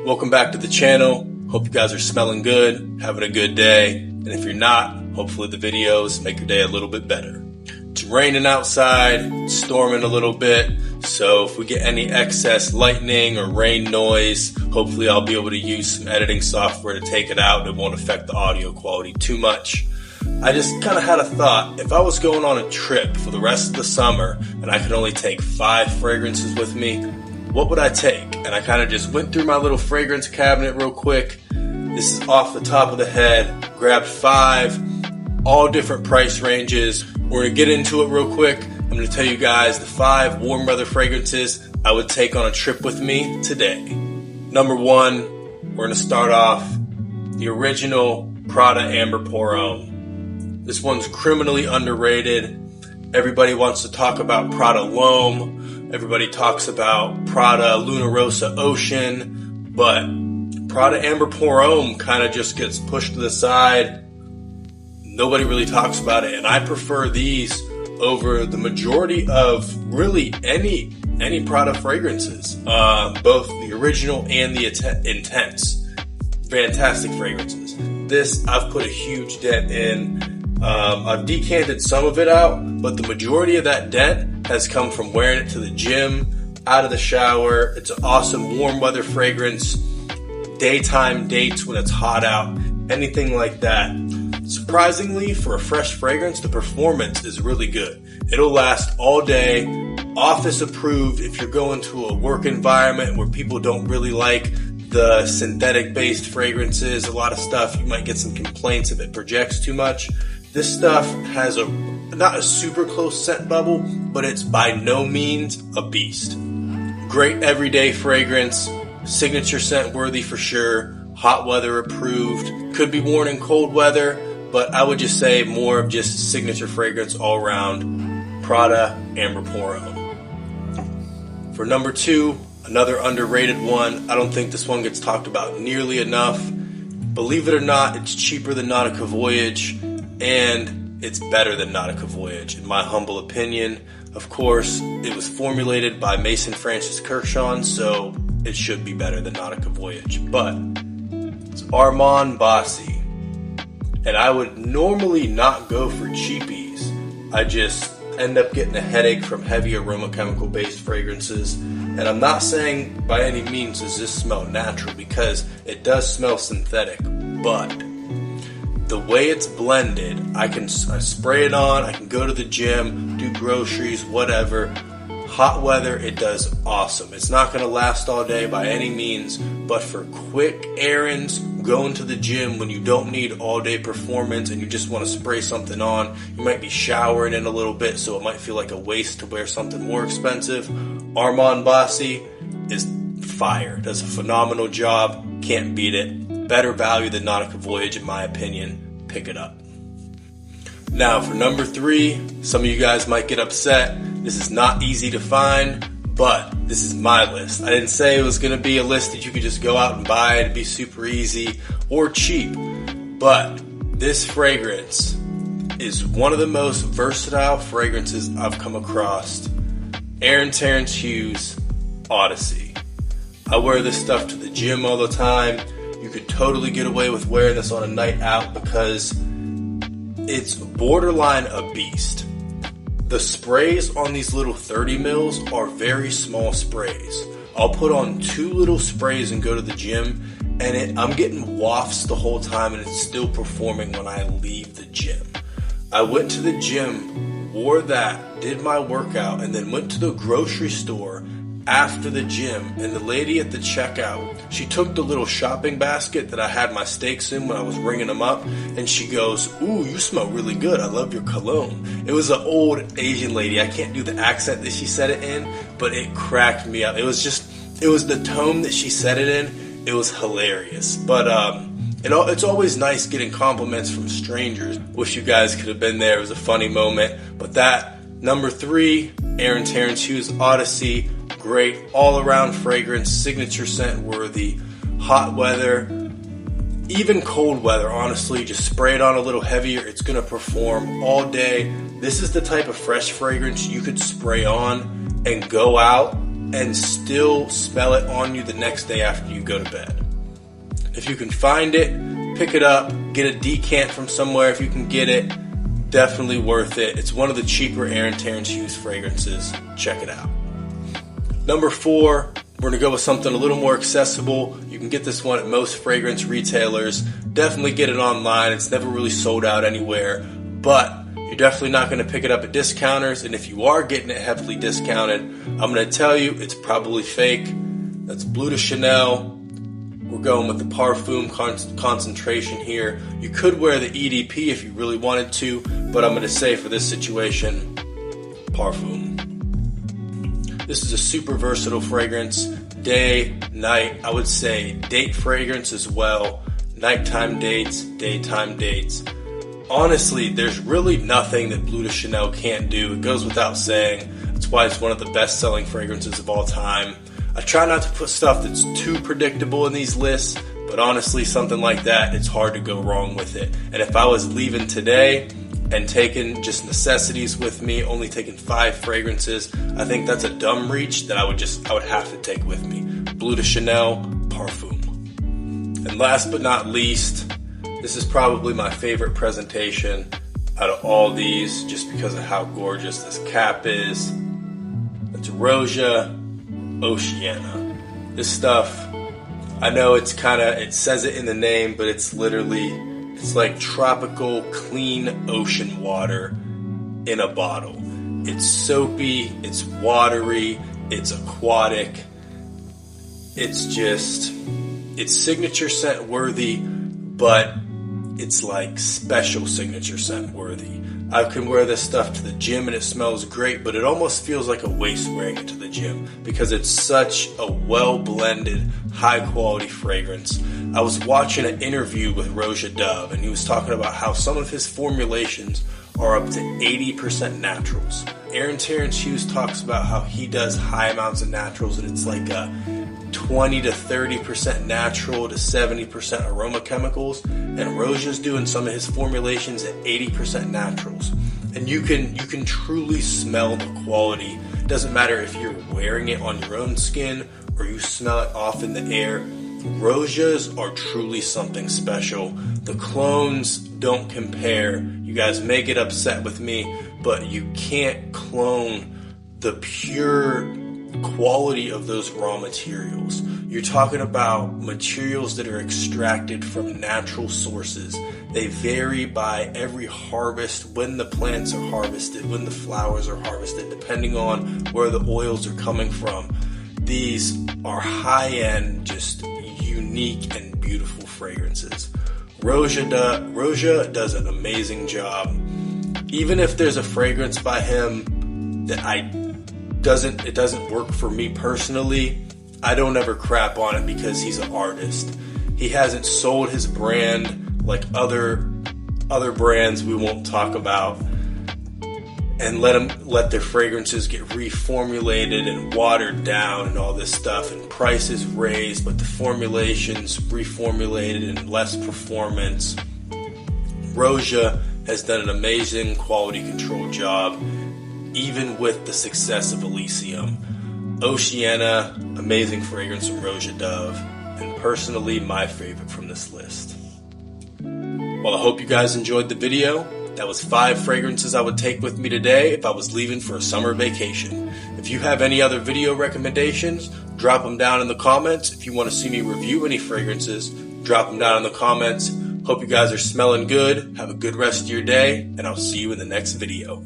Welcome back to the channel. Hope you guys are smelling good, having a good day. And if you're not, hopefully the videos make your day a little bit better. It's raining outside, it's storming a little bit. So if we get any excess lightning or rain noise, hopefully I'll be able to use some editing software to take it out. It won't affect the audio quality too much. I just kind of had a thought. If I was going on a trip for the rest of the summer and I could only take 5 fragrances with me, what would I take? And I kind of just went through my little fragrance cabinet real quick. This is off the top of the head. Grabbed 5, all different price ranges. We're going to get into it real quick. I'm going to tell you guys the 5 warm weather fragrances I would take on a trip with me today. Number 1, we're going to start off the original Prada Amber Pour Homme. This one's criminally underrated. Everybody wants to talk about Prada L'Homme. Everybody talks about Prada Luna Rosa Ocean. But Prada Amber Pour Homme kind of just gets pushed to the side. Nobody really talks about it. And I prefer these over the majority of really any Prada fragrances. Both the original and the Intense. Fantastic fragrances. This I've put a huge dent in. I've decanted some of it out, but the majority of that dent has come from wearing it to the gym, out of the shower. It's an awesome warm weather fragrance, daytime dates when it's hot out, anything like that. Surprisingly, for a fresh fragrance, the performance is really good. It'll last all day, office approved if you're going to a work environment where people don't really like the synthetic based fragrances. A lot of stuff, you might get some complaints if it projects too much. This stuff has not a super close scent bubble, but it's by no means a beast. Great everyday fragrance, signature scent worthy for sure, hot weather approved, could be worn in cold weather, but I would just say more of just signature fragrance all around. Prada Amber Pour Homme. For number 2, another underrated one. I don't think this one gets talked about nearly enough. Believe it or not, it's cheaper than Nautica Voyage, and it's better than Nautica Voyage, in my humble opinion. Of course, it was formulated by Mason Francis Kirschon, so it should be better than Nautica Voyage. But it's Armand Bossi. And I would normally not go for cheapies. I just end up getting a headache from heavy aroma chemical based fragrances. And I'm not saying by any means does this smell natural, because it does smell synthetic, but the way it's blended, I spray it on, I can go to the gym, do groceries, whatever. Hot weather, it does awesome. It's not going to last all day by any means, but for quick errands, going to the gym when you don't need all day performance and you just want to spray something on, you might be showering in a little bit, so it might feel like a waste to wear something more expensive. Armand Bossi is fire, does a phenomenal job, can't beat it. Better value than Nautica Voyage in my opinion. Pick it up. Now for number 3, some of you guys might get upset. This is not easy to find, but this is my list. I didn't say it was going to be a list that you could just go out and buy. It'd be super easy or cheap. But this fragrance is one of the most versatile fragrances I've come across. Terence Hughes Odyssey. I wear this stuff to the gym all the time. You could totally get away with wearing this on a night out because it's borderline a beast. The sprays on these little 30 mils are very small sprays. I'll put on 2 little sprays and go to the gym, and I'm getting wafts the whole time, and it's still performing when I leave the gym. I went to the gym, wore that, did my workout, and then went to the grocery store after the gym, and the lady at the checkout, she took the little shopping basket that I had my steaks in when I was ringing them up, and she goes, "Ooh, you smell really good. I love your cologne." It was an old Asian lady. I can't do the accent that she said it in, but it cracked me up. It was the tone that she said it in. It was hilarious. But it's always nice getting compliments from strangers. Wish you guys could have been there. It was a funny moment. But that, number 3, Terence Hughes Odyssey. Great all-around fragrance, signature scent worthy, hot weather, even cold weather, honestly. Just spray it on a little heavier. It's going to perform all day. This is the type of fresh fragrance you could spray on and go out and still smell it on you the next day after you go to bed. If you can find it, pick it up, get a decant from somewhere if you can get it. Definitely worth it. It's one of the cheaper Terence Hughes fragrances. Check it out. Number 4, we're going to go with something a little more accessible. You can get this one at most fragrance retailers. Definitely get it online. It's never really sold out anywhere, but you're definitely not going to pick it up at discounters. And if you are getting it heavily discounted, I'm going to tell you it's probably fake. That's Bleu de Chanel. We're going with the parfum concentration here. You could wear the EDP if you really wanted to, but I'm going to say for this situation, parfum. This is a super versatile fragrance. Day, night, I would say date fragrance as well. Nighttime dates, daytime dates. Honestly, there's really nothing that Bleu de Chanel can't do. It goes without saying. That's why it's one of the best-selling fragrances of all time. I try not to put stuff that's too predictable in these lists, but honestly, something like that, it's hard to go wrong with it. And if I was leaving today and taking just necessities with me, only taking 5 fragrances, I think that's a dumb reach that I would have to take with me. Bleu de Chanel, parfum. And last but not least, this is probably my favorite presentation out of all these, just because of how gorgeous this cap is. It's Rosin Oceana. This stuff, I know it says it in the name, but it's like tropical clean ocean water in a bottle. It's soapy, it's watery, it's aquatic. It's signature scent worthy, but it's like special signature scent worthy. I can wear this stuff to the gym and it smells great, but it almost feels like a waste wearing it to the gym because it's such a well-blended, high-quality fragrance. I was watching an interview with Roja Dove, and he was talking about how some of his formulations are up to 80% naturals. Terence Hughes talks about how he does high amounts of naturals, and it's like a 20 to 30% natural to 70% aroma chemicals, and Roja's doing some of his formulations at 80% naturals. And you can truly smell the quality. It doesn't matter if you're wearing it on your own skin or you smell it off in the air. Rojas are truly something special. The clones don't compare. You guys may get upset with me, but you can't clone the pure quality of those raw materials. You're talking about materials that are extracted from natural sources. They vary by every harvest, when the plants are harvested, when the flowers are harvested, depending on where the oils are coming from. These are high-end, just unique and beautiful fragrances. Roja does an amazing job. Even if there's a fragrance by him that it doesn't work for me personally, I don't ever crap on it because he's an artist. He hasn't sold his brand like other brands we won't talk about and let their fragrances get reformulated and watered down and all this stuff, and prices raised, but the formulations reformulated and less performance. Roja has done an amazing quality control job, even with the success of Elysium. Oceana, amazing fragrance from Roja Dove, and personally my favorite from this list. Well, I hope you guys enjoyed the video. That was 5 fragrances I would take with me today if I was leaving for a summer vacation. If you have any other video recommendations, drop them down in the comments. If you want to see me review any fragrances, drop them down in the comments. Hope you guys are smelling good. Have a good rest of your day, and I'll see you in the next video.